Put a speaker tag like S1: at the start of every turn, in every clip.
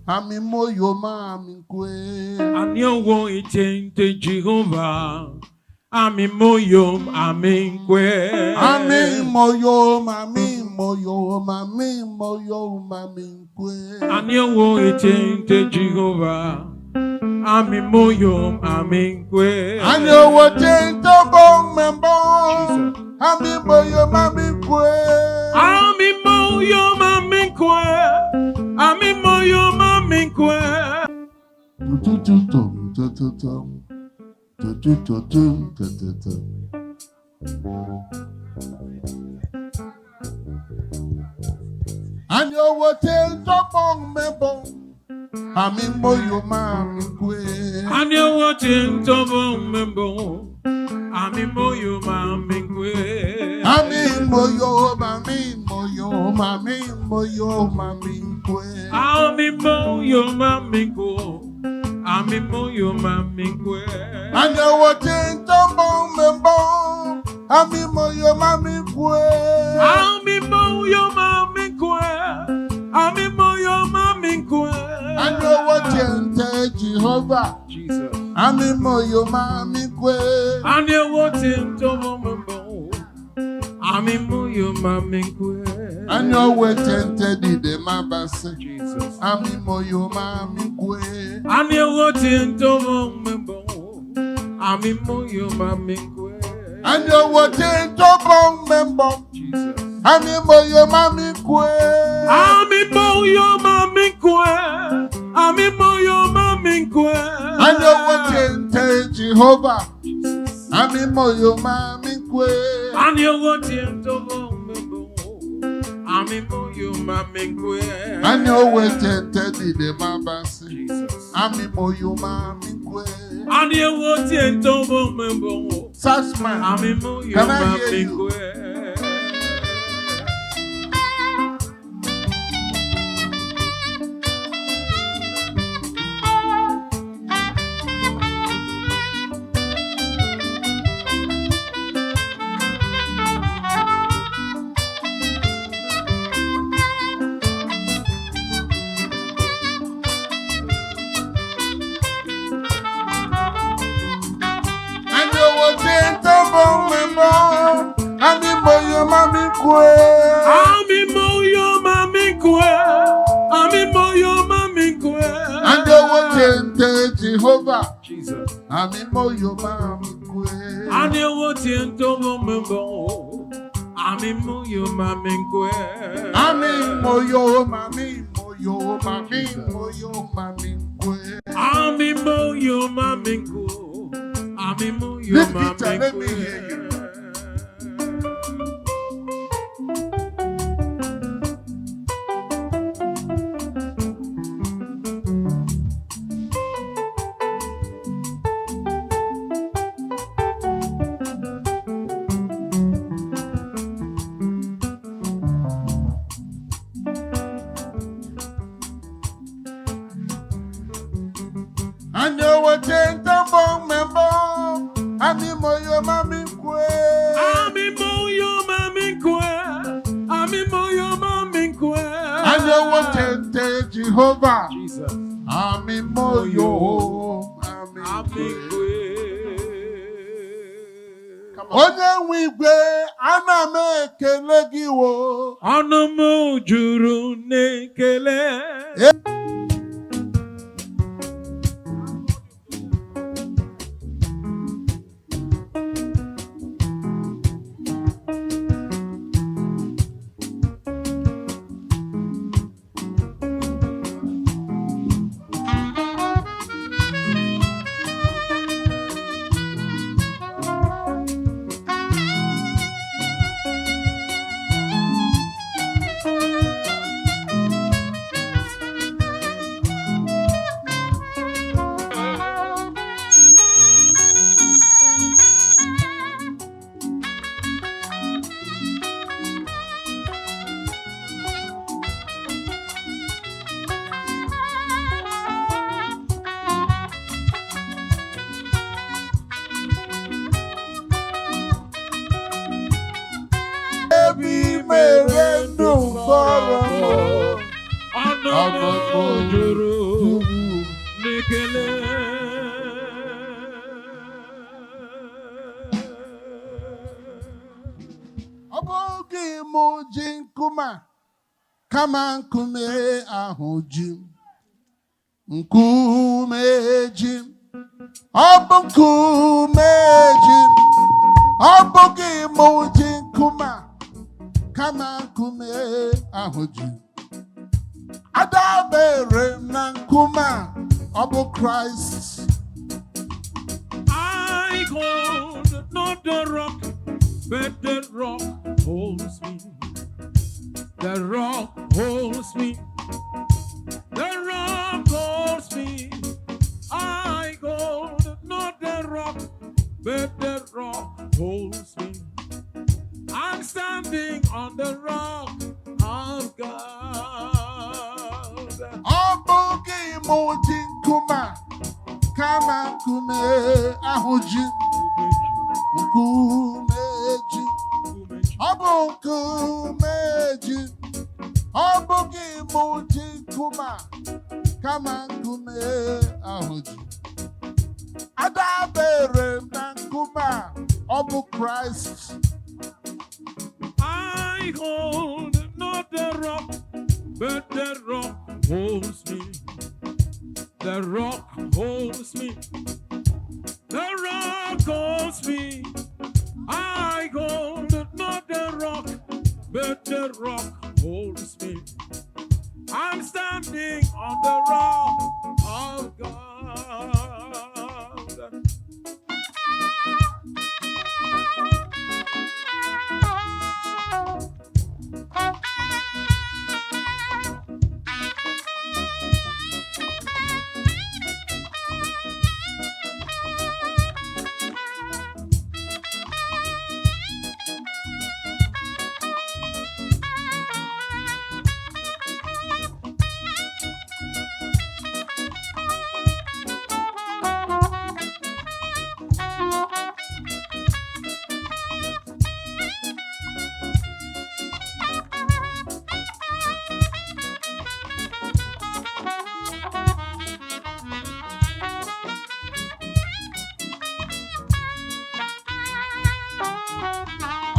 S1: Ami moyo mami kwe.
S2: Ani owo itente Jehovah. Ami moyo mami kwe.
S1: Ami moyo mami moyo mami moyo mami kwe.
S2: Ani owo itente Jehovah. Ami moyo mami kwe.
S1: Ani owo tento bong membo. Ami moyo mami kwe.
S2: Ami moyo mami kwe. Ami moyo mami kwe.
S1: And you will tell Tobong Membo, I'm in Moyo Mammy.
S2: And you watching Tobong Membo. I'm in Moyo Mammy.
S1: I'm in Moyo Mammy, Moyo Mammy, Moyo Mammy.
S2: I'm in Moyo Mammy. I'm in Moyo Mammy.
S1: And you will tell Tobong Membo, I'm in Moyo Mammy.
S2: I'm in Moyo Mammy. I'm in Moyo Mammy.
S1: And you will tell Jehovah,
S2: Jesus.
S1: I'm in Moyo Mammy.
S2: And you watching Tobong. I'm in Moyo Mammy.
S1: And you will tell the Mabas,
S2: Jesus.
S1: I'm in Moyo Mammy.
S2: And you watching Tobong. I'm in Moyo Mammy.
S1: And you will tell Tobong Membo,
S2: Jesus.
S1: I'm in Moyo Mammy.
S2: I'm in Moyo Mammy. I'm in Moyo Mammy.
S1: And you will tell Jehovah, I'm in Moyo Mammy.
S2: And you watching Tobong. I'm in Moyo Mammy.
S1: And you will tell the Mabas,
S2: Jesus.
S1: I'm in Moyo Mammy.
S2: And you watching Tobong.
S1: Such man,
S2: I'm in Moyo
S1: can I hear
S2: Mammy.
S1: you? I'm in Moyo Mammy.
S2: I'm in Moyo Mammy. I'm in Moyo Mammy.
S1: And you will tell Jehovah,
S2: Jesus.
S1: I'm in Moyo Mammy.
S2: And you watching Tobong. I'm in Moyo Mammy.
S1: I'm in Moyo Mammy, Moyo Mammy, Moyo Mammy.
S2: I'm in Moyo Mammy. I'm in Moyo Mammy.
S1: Let me hear you. And you will tell Tobong Membo, I'm in Moyo Mammy.
S2: I'm in Moyo Mammy. I'm in Moyo Mammy.
S1: And you will tell Jehovah,
S2: Jesus.
S1: I'm in Moyo Mammy. Onye nwigwe ana m ekele gị wo.
S2: Ọnụ m juru n'ekele.
S1: Baby, mere ndụ fọrọ
S2: Ọnụ m juru n'ekele.
S1: ọ bụghị mụ ji nkume kama nkume ahụ ji nkume ji ọ bụ nkume ji ọ bụghị mụ ji nkume kama nkume ahụ ji adabere m na nkume ọ bụ Kraịst
S2: the rock, but the rock holds me. The rock holds me. The rock holds me. I go not the rock, but the rock holds me. I'm standing on the rock of God.
S1: Obogi moji kuma kama kume ahuji kumeji kumeji obogi moji kuma kama kume ahuji adabere na kuma obu Christ.
S2: I hold not the rock, but the rock holds me. The rock holds me. The rock holds me. I hold not the rock, but the rock holds me. I'm standing on the rock of God.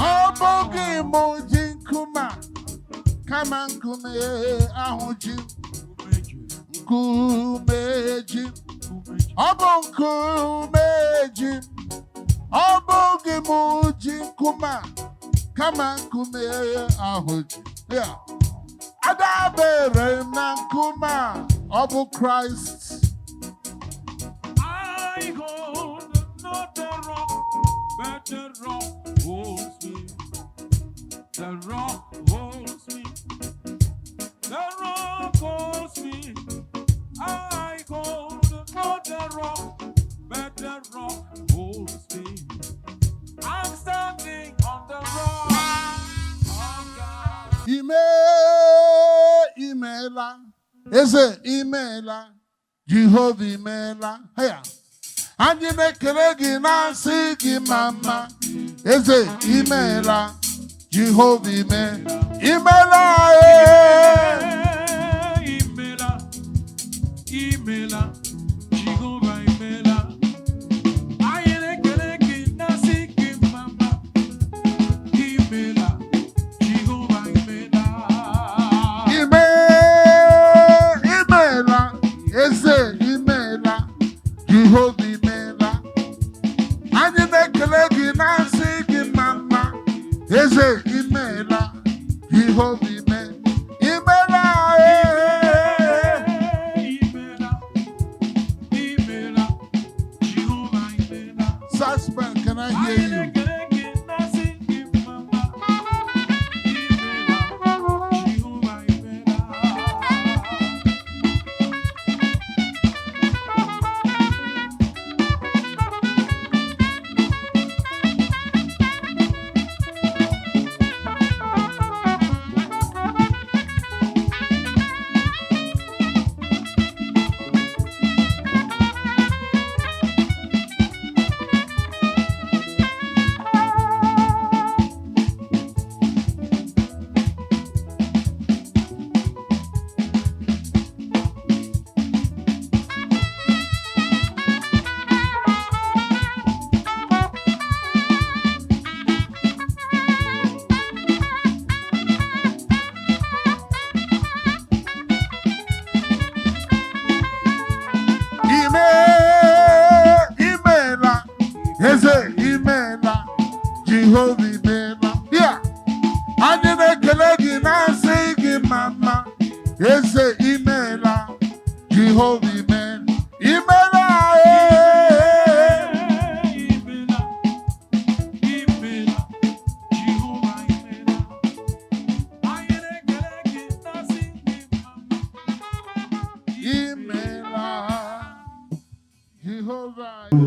S1: Obogi moji kuma kama kume ahuji kumeji obo kumeji obogi moji kuma kama kume ahuji. Yeah. Adabere na kuma obu Christ.
S2: I hold not the rock, but the rock holds me. The rock holds me. The rock holds me. I hold not the rock, but the rock holds me. I'm standing on the rock of God.
S1: Imela. Is it imela? Jehovah imela. Hey. And you make a Nancy mama. Is it imela? Jehovah imela. Imela.
S2: Imela. Imela. Jehovah imela. I ain't a Nancy mama. Imela. Jehovah imela.
S1: Imela. Is it imela? Jehovah imela. And you make a Nancy mama. Is it imela? Jehovah imela. Imela.
S2: Imela. Jehovah imela.
S1: Suspect, can I hear you? Jehovah imela. Yeah. And you make a lady now sing mama. Yes, imela. Jehovah imela. Imela. Bye.